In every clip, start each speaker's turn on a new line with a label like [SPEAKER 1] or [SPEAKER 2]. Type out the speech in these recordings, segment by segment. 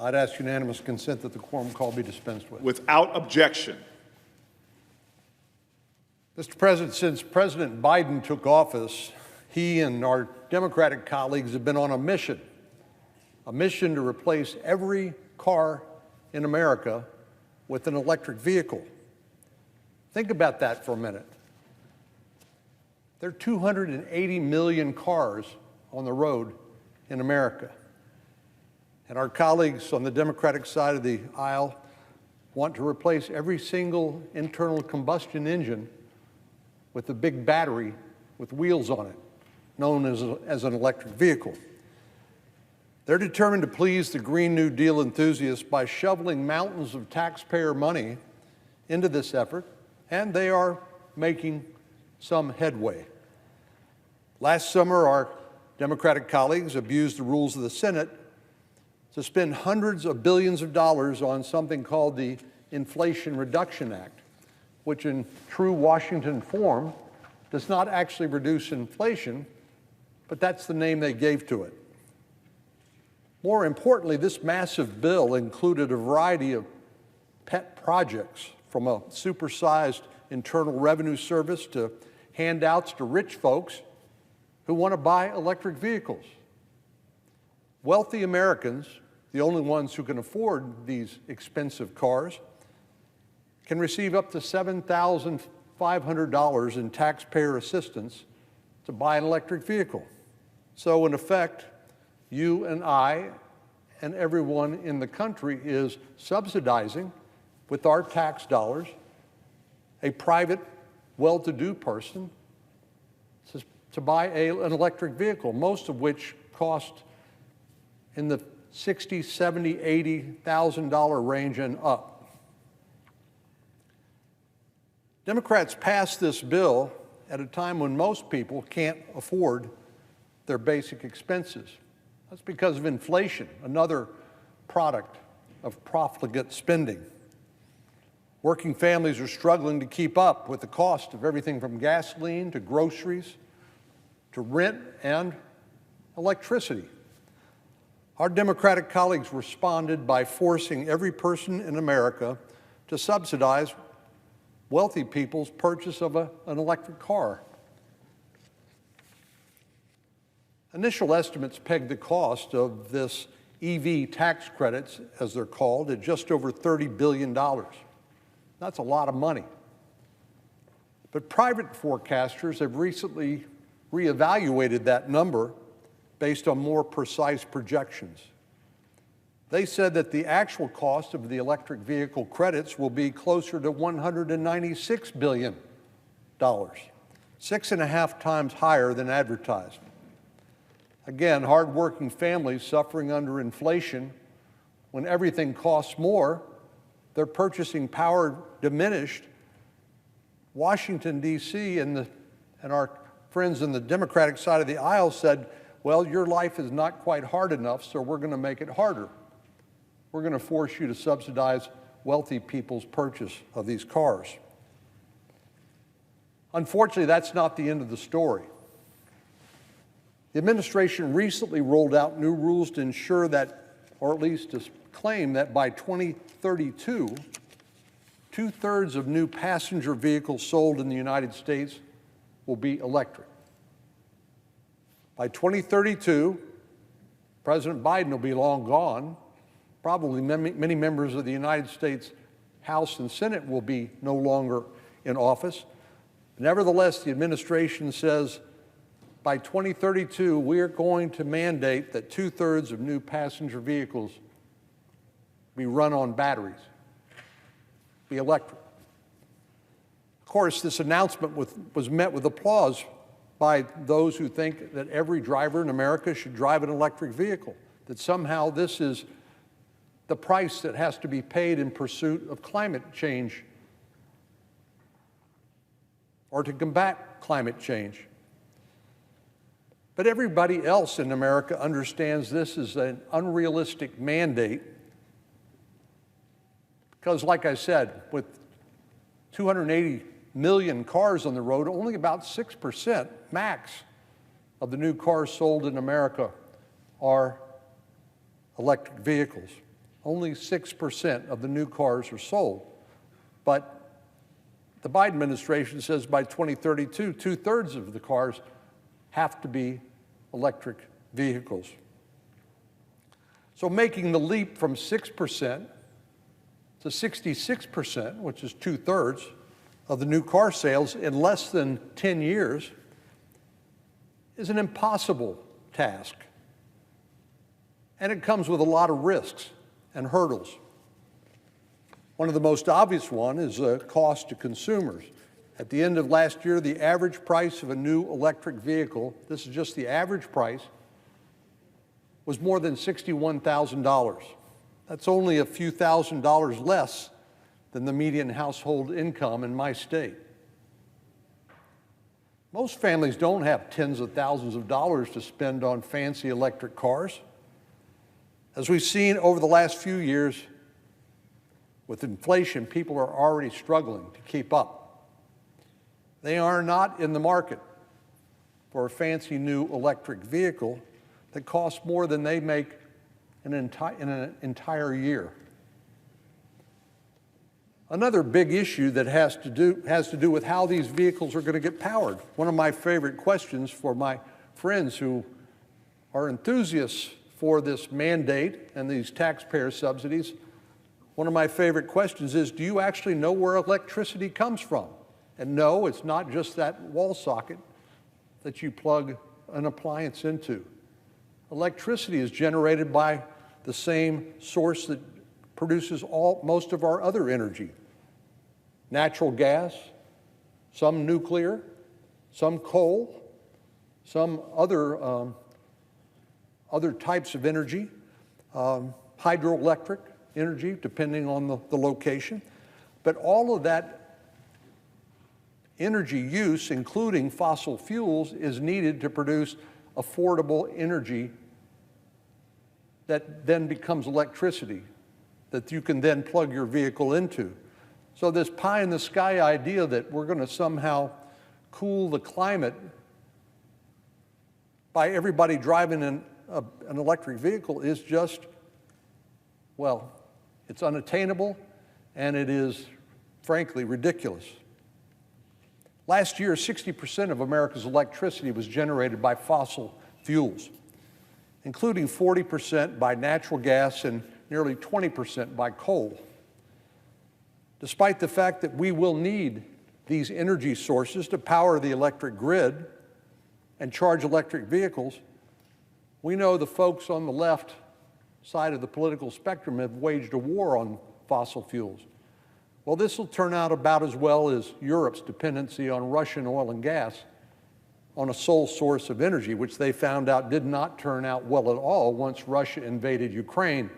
[SPEAKER 1] I'd ask unanimous consent that the quorum call be dispensed with.
[SPEAKER 2] Without objection.
[SPEAKER 1] Mr. President, since President Biden took office, he and our Democratic colleagues have been on a mission to replace every car in America with an electric vehicle. Think about that for a minute. There are 280 million cars on the road in America. And our colleagues on the Democratic side of the aisle want to replace every single internal combustion engine with a big battery with wheels on it, known as an electric vehicle. They're determined to please the Green New Deal enthusiasts by shoveling mountains of taxpayer money into this effort, and they are making some headway. Last summer, our Democratic colleagues abused the rules of the Senate to spend hundreds of billions of dollars on something called the Inflation Reduction Act, which in true Washington form does not actually reduce inflation, but that's the name they gave to it. More importantly, this massive bill included a variety of pet projects, from a supersized Internal Revenue Service to handouts to rich folks who want to buy electric vehicles. Wealthy Americans, the only ones who can afford these expensive cars, can receive up to $7,500 in taxpayer assistance to buy an electric vehicle. So in effect, you and I and everyone in the country is subsidizing, with our tax dollars, a private, well-to-do person to buy an electric vehicle, most of which cost in the $60,000, $70,000, $80,000 range and up. Democrats passed this bill at a time when most people can't afford their basic expenses. That's because of inflation, another product of profligate spending. Working families are struggling to keep up with the cost of everything from gasoline to groceries to rent and electricity. Our Democratic colleagues responded by forcing every person in America to subsidize wealthy people's purchase of an electric car. Initial estimates pegged the cost of this EV tax credits, as they're called, at just over $30 billion. That's a lot of money. But private forecasters have recently reevaluated that number based on more precise projections. They said that the actual cost of the electric vehicle credits will be closer to $196 billion, 6.5 times higher than advertised. Again, hardworking families suffering under inflation, when everything costs more, their purchasing power diminished. Washington, D.C. and our friends on the Democratic side of the aisle said, well, your life is not quite hard enough, so we're going to make it harder. We're going to force you to subsidize wealthy people's purchase of these cars. Unfortunately, that's not the end of the story. The administration recently rolled out new rules to ensure that, or at least to claim that by 2032, 2/3 of new passenger vehicles sold in the United States will be electric. By 2032, President Biden will be long gone. Probably many members of the United States House and Senate will be no longer in office. Nevertheless, the administration says by 2032, we are going to mandate that 2/3 of new passenger vehicles be run on batteries, be electric. Of course, this announcement was met with applause by those who think that every driver in America should drive an electric vehicle, that somehow this is the price that has to be paid in pursuit of climate change or to combat climate change. But everybody else in America understands this is an unrealistic mandate because, like I said, with 280 million cars on the road, only about 6% max of the new cars sold in America are electric vehicles. Only 6% of the new cars are sold. But the Biden administration says by 2032, 2/3 of the cars have to be electric vehicles. So making the leap from 6% to 66%, which is 2/3 of the new car sales in less than 10 years, is an impossible task. And it comes with a lot of risks and hurdles. One of the most obvious one is the cost to consumers. At the end of last year, the average price of a new electric vehicle, this is just the average price, was more than $61,000. That's only a few $1,000s less than the median household income in my state. Most families don't have tens of thousands of dollars to spend on fancy electric cars. As we've seen over the last few years, with inflation, people are already struggling to keep up. They are not in the market for a fancy new electric vehicle that costs more than they make in an entire year. Another big issue that has to do with how these vehicles are going to get powered. One of my favorite questions for my friends who are enthusiasts for this mandate and these taxpayer subsidies, one of my favorite questions is, do you actually know where electricity comes from? And no, it's not just that wall socket that you plug an appliance into. Electricity is generated by the same source that produces most of our other energy. Natural gas, some nuclear, some coal, some other types of energy, hydroelectric energy, depending on the location. But all of that energy use, including fossil fuels, is needed to produce affordable energy that then becomes electricity that you can then plug your vehicle into. So this pie-in-the-sky idea that we're going to somehow cool the climate by everybody driving an electric vehicle is just, well, it's unattainable, and it is, frankly, ridiculous. Last year, 60% of America's electricity was generated by fossil fuels, including 40% by natural gas and nearly 20% by coal. Despite the fact that we will need these energy sources to power the electric grid and charge electric vehicles, we know the folks on the left side of the political spectrum have waged a war on fossil fuels. Well, this will turn out about as well as Europe's dependency on Russian oil and gas on a sole source of energy, which they found out did not turn out well at all once Russia invaded Ukraine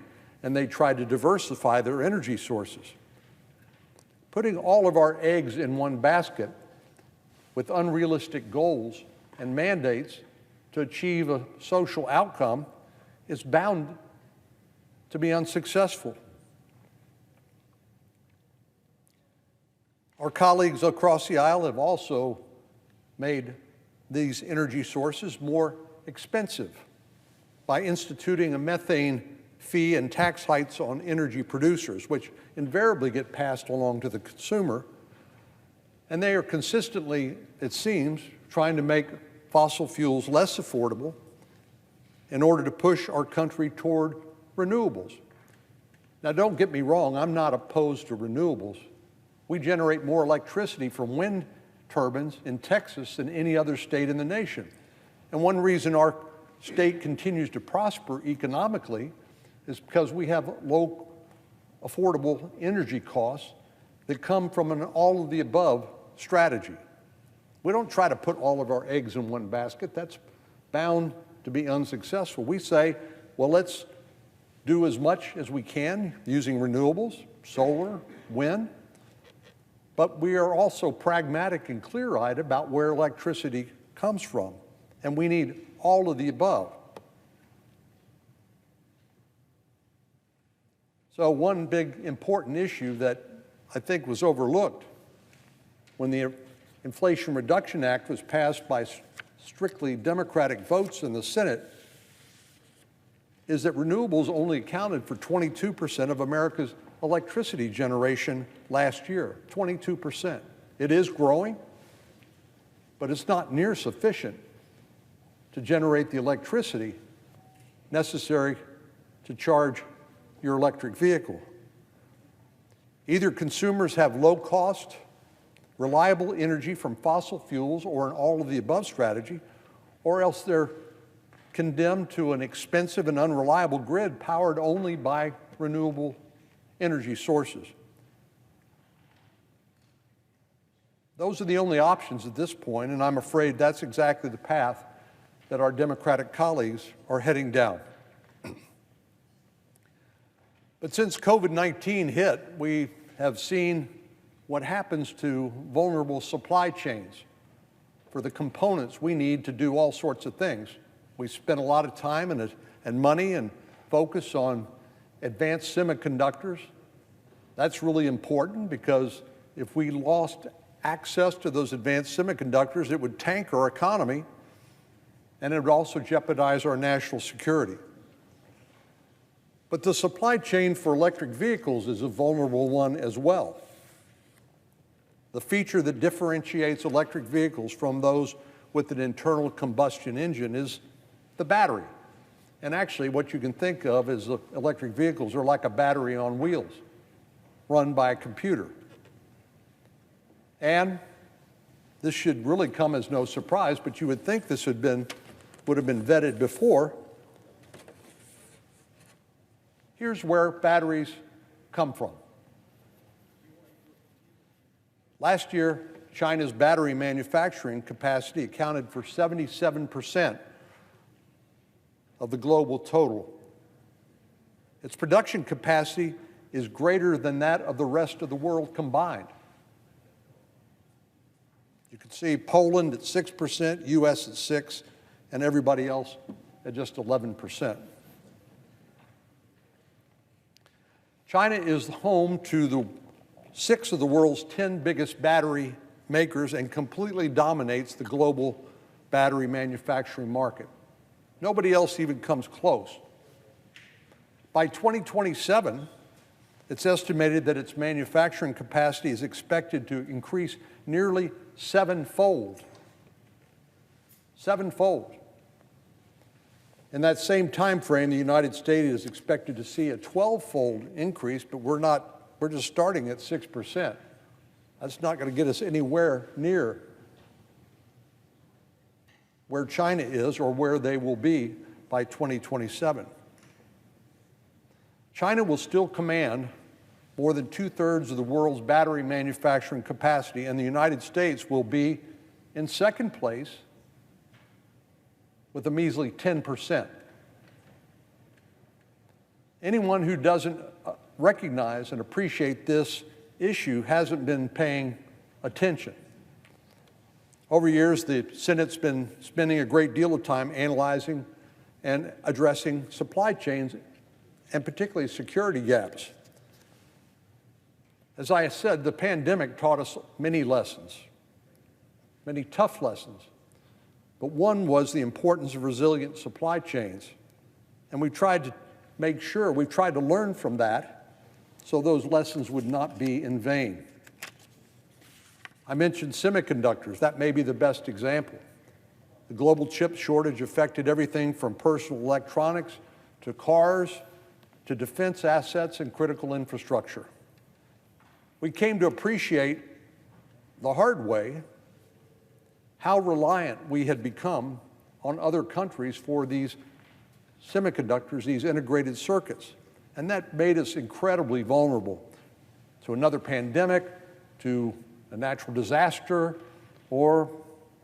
[SPEAKER 1] and they tried to diversify their energy sources. Putting all of our eggs in one basket with unrealistic goals and mandates to achieve a social outcome is bound to be unsuccessful. Our colleagues across the aisle have also made these energy sources more expensive by instituting a methane fee and tax hikes on energy producers, which invariably get passed along to the consumer. And they are consistently, it seems, trying to make fossil fuels less affordable in order to push our country toward renewables. Now, don't get me wrong, I'm not opposed to renewables. We generate more electricity from wind turbines in Texas than any other state in the nation. And one reason our state continues to prosper economically is because we have low, affordable energy costs that come from an all-of-the-above strategy. We don't try to put all of our eggs in one basket. That's bound to be unsuccessful. We say, well, let's do as much as we can using renewables, solar, wind, but we are also pragmatic and clear-eyed about where electricity comes from, and we need all of the above. So one big important issue that I think was overlooked when the Inflation Reduction Act was passed by strictly Democratic votes in the Senate is that renewables only accounted for 22% of America's electricity generation last year, 22%. It is growing, but it's not near sufficient to generate the electricity necessary to charge your electric vehicle. Either consumers have low-cost, reliable energy from fossil fuels or an all-of-the-above strategy, or else they're condemned to an expensive and unreliable grid powered only by renewable energy sources. Those are the only options at this point, and I'm afraid that's exactly the path that our Democratic colleagues are heading down. But since COVID-19 hit, we have seen what happens to vulnerable supply chains for the components we need to do all sorts of things. We spent a lot of time and money and focus on advanced semiconductors. That's really important because if we lost access to those advanced semiconductors, it would tank our economy and it would also jeopardize our national security. But the supply chain for electric vehicles is a vulnerable one as well. The feature that differentiates electric vehicles from those with an internal combustion engine is the battery. And actually, what you can think of as electric vehicles are like a battery on wheels, run by a computer. And this should really come as no surprise, but you would think this would have been vetted before. Here's where batteries come from. Last year, China's battery manufacturing capacity accounted for 77% of the global total. Its production capacity is greater than that of the rest of the world combined. You can see Poland at 6%, US at 6%, and everybody else at just 11%. China is home to 6 of the world's 10 biggest battery makers and completely dominates the global battery manufacturing market. Nobody else even comes close. By 2027, it's estimated that its manufacturing capacity is expected to increase nearly sevenfold. Sevenfold. In that same time frame, the United States is expected to see a 12-fold increase, but we're just starting at 6%. That's not going to get us anywhere near where China is or where they will be by 2027. China will still command more than 2/3 of the world's battery manufacturing capacity, and the United States will be in second place with a measly 10%. Anyone who doesn't recognize and appreciate this issue hasn't been paying attention. Over years, the Senate's been spending a great deal of time analyzing and addressing supply chains, and particularly security gaps. As I said, the pandemic taught us many lessons, many tough lessons. But one was the importance of resilient supply chains. And we tried to learn from that so those lessons would not be in vain. I mentioned semiconductors. That may be the best example. The global chip shortage affected everything from personal electronics to cars to defense assets and critical infrastructure. We came to appreciate the hard way how reliant we had become on other countries for these semiconductors, these integrated circuits. And that made us incredibly vulnerable to another pandemic, to a natural disaster, or,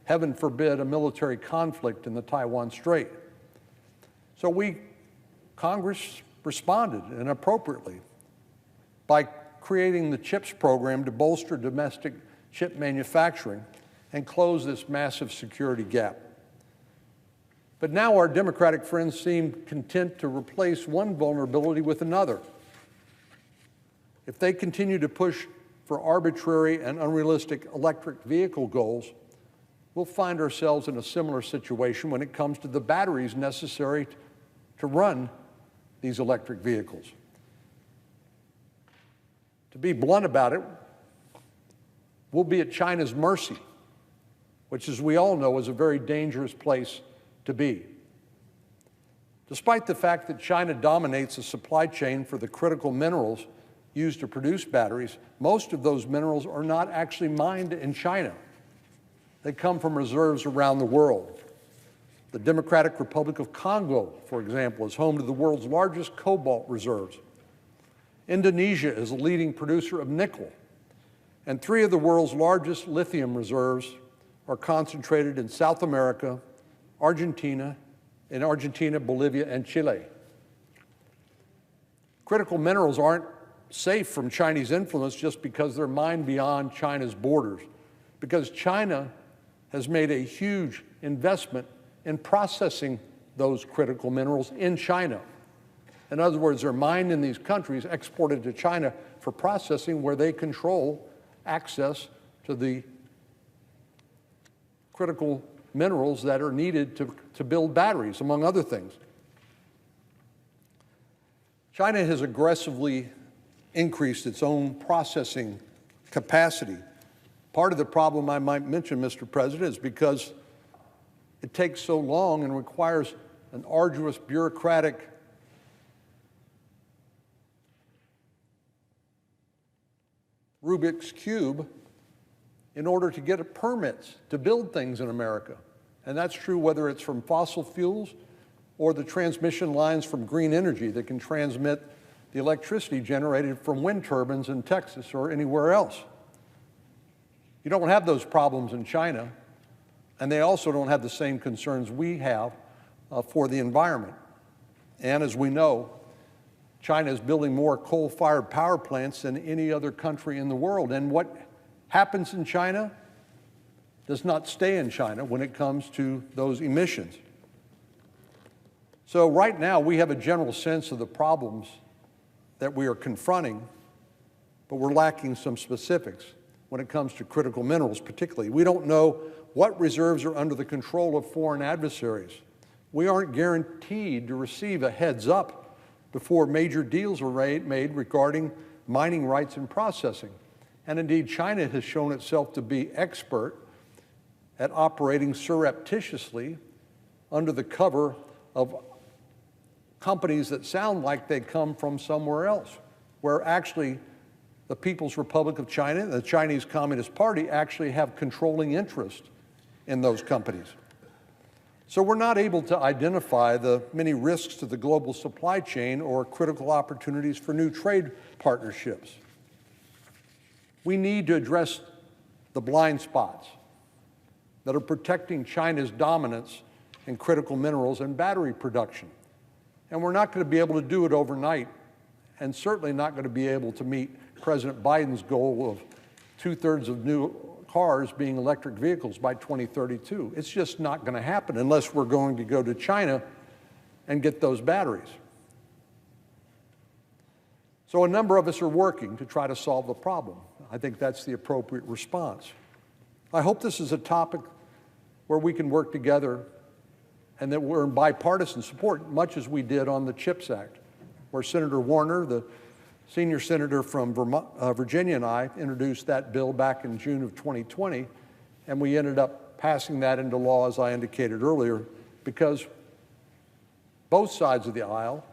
[SPEAKER 1] heaven forbid, a military conflict in the Taiwan Strait. So Congress responded, and appropriately, by creating the CHIPS program to bolster domestic chip manufacturing and close this massive security gap. But now our Democratic friends seem content to replace one vulnerability with another. If they continue to push for arbitrary and unrealistic electric vehicle goals, we'll find ourselves in a similar situation when it comes to the batteries necessary to run these electric vehicles. To be blunt about it, we'll be at China's mercy, which, as we all know, is a very dangerous place to be. Despite the fact that China dominates the supply chain for the critical minerals used to produce batteries, most of those minerals are not actually mined in China. They come from reserves around the world. The Democratic Republic of Congo, for example, is home to the world's largest cobalt reserves. Indonesia is a leading producer of nickel, and 3 of the world's largest lithium reserves are concentrated in South America, Argentina, Bolivia, and Chile. Critical minerals aren't safe from Chinese influence just because they're mined beyond China's borders, because China has made a huge investment in processing those critical minerals in China. In other words, they're mined in these countries, exported to China for processing, where they control access to the critical minerals that are needed to build batteries, among other things. China has aggressively increased its own processing capacity. Part of the problem, I might mention, Mr. President, is because it takes so long and requires an arduous bureaucratic Rubik's Cube in order to get permits to build things in America. And that's true whether it's from fossil fuels or the transmission lines from green energy that can transmit the electricity generated from wind turbines in Texas or anywhere else. You don't have those problems in China, and they also don't have the same concerns we have for the environment. And as we know, China is building more coal-fired power plants than any other country in the world. And what happens in China does not stay in China when it comes to those emissions. So right now, we have a general sense of the problems that we are confronting, but we're lacking some specifics when it comes to critical minerals particularly. We don't know what reserves are under the control of foreign adversaries. We aren't guaranteed to receive a heads up before major deals are made regarding mining rights and processing. And indeed, China has shown itself to be expert at operating surreptitiously under the cover of companies that sound like they come from somewhere else, where actually the People's Republic of China and the Chinese Communist Party actually have controlling interest in those companies. So we're not able to identify the many risks to the global supply chain or critical opportunities for new trade partnerships. We need to address the blind spots that are protecting China's dominance in critical minerals and battery production. And we're not going to be able to do it overnight, and certainly not going to be able to meet President Biden's goal of 2/3 of new cars being electric vehicles by 2032. It's just not going to happen unless we're going to go to China and get those batteries. So a number of us are working to try to solve the problem. I think that's the appropriate response. I hope this is a topic where we can work together and that we're in bipartisan support, much as we did on the CHIPS Act, where Senator Warner, the senior senator from Virginia, and I introduced that bill back in June of 2020, and we ended up passing that into law, as I indicated earlier, because both sides of the aisle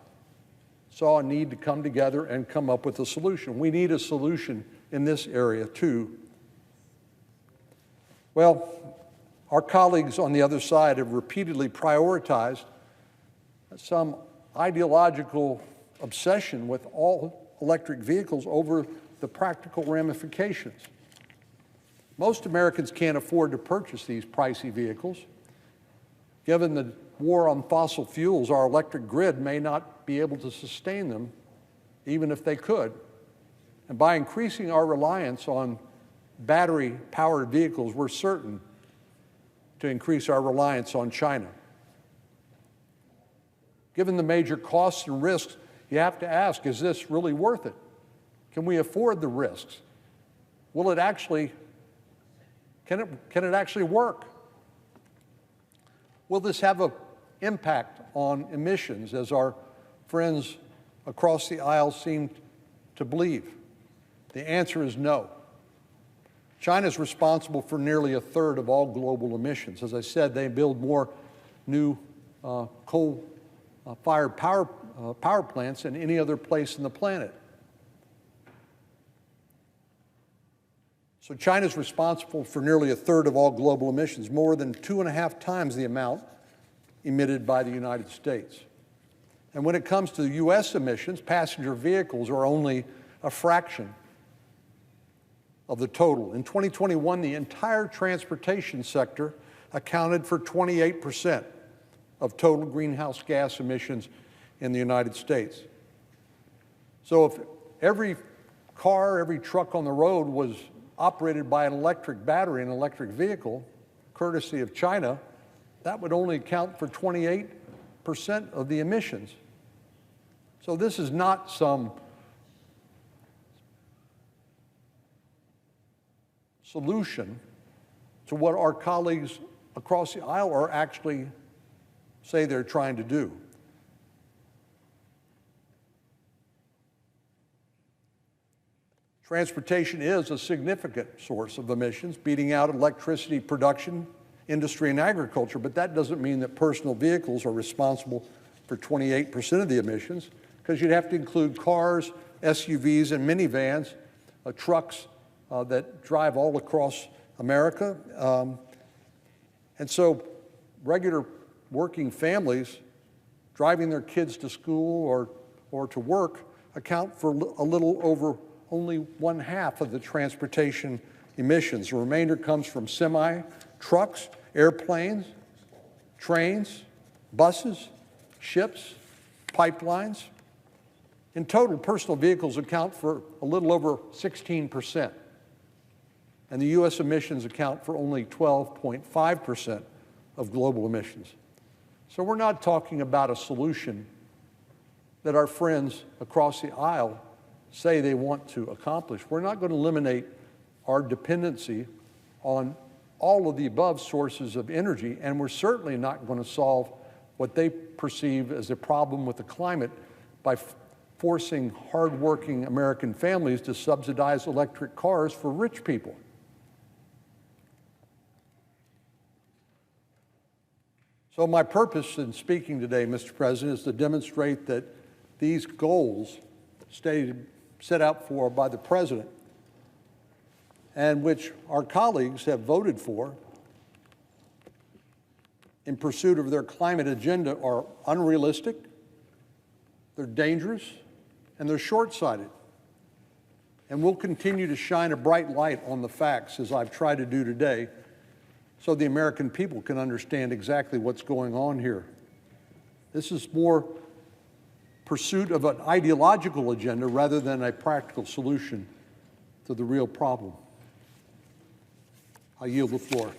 [SPEAKER 1] saw a need to come together and come up with a solution. We need a solution in this area, too. Well, our colleagues on the other side have repeatedly prioritized some ideological obsession with all electric vehicles over the practical ramifications. Most Americans can't afford to purchase these pricey vehicles. Given the war on fossil fuels, our electric grid may not be able to sustain them, even if they could. And by increasing our reliance on battery-powered vehicles, we're certain to increase our reliance on China. Given the major costs and risks, you have to ask, is this really worth it? Can we afford the risks? Will it actually, can it actually work? Will this have an impact on emissions as our friends across the aisle seem to believe? The answer is no. China is responsible for nearly a third of all global emissions. As I said, they build more new coal-fired power plants than any other place on the planet. So China is responsible for nearly a third of all global emissions, more than 2.5 times the amount emitted by the United States. And when it comes to U.S. emissions, passenger vehicles are only a fraction of the total. In 2021, the entire transportation sector accounted for 28% of total greenhouse gas emissions in the United States. So if every car, every truck on the road was operated by an electric battery, an electric vehicle, courtesy of China, that would only account for 28% of the emissions. So this is not some solution to what our colleagues across the aisle are actually say they're trying to do. Transportation is a significant source of emissions, beating out electricity production, industry, and agriculture, but that doesn't mean that personal vehicles are responsible for 28% of the emissions, because you'd have to include cars, SUVs, and minivans, trucks that drive all across America. And so regular working families driving their kids to school or to work account for a little over only 1/2 of the transportation emissions. The remainder comes from trucks, airplanes, trains, buses, ships, pipelines. In total, personal vehicles account for a little over 16%, and the U.S. emissions account for only 12.5% of global emissions. So we're not talking about a solution that our friends across the aisle say they want to accomplish. We're not going to eliminate our dependency on all of the above sources of energy, and we're certainly not going to solve what they perceive as a problem with the climate by forcing hardworking American families to subsidize electric cars for rich people. So my purpose in speaking today, Mr. President, is to demonstrate that these goals set out for by the President and which our colleagues have voted for in pursuit of their climate agenda are unrealistic, they're dangerous, and they're short-sighted. And we'll continue to shine a bright light on the facts, as I've tried to do today, so the American people can understand exactly what's going on here. This is more pursuit of an ideological agenda rather than a practical solution to the real problem. I yield the floor.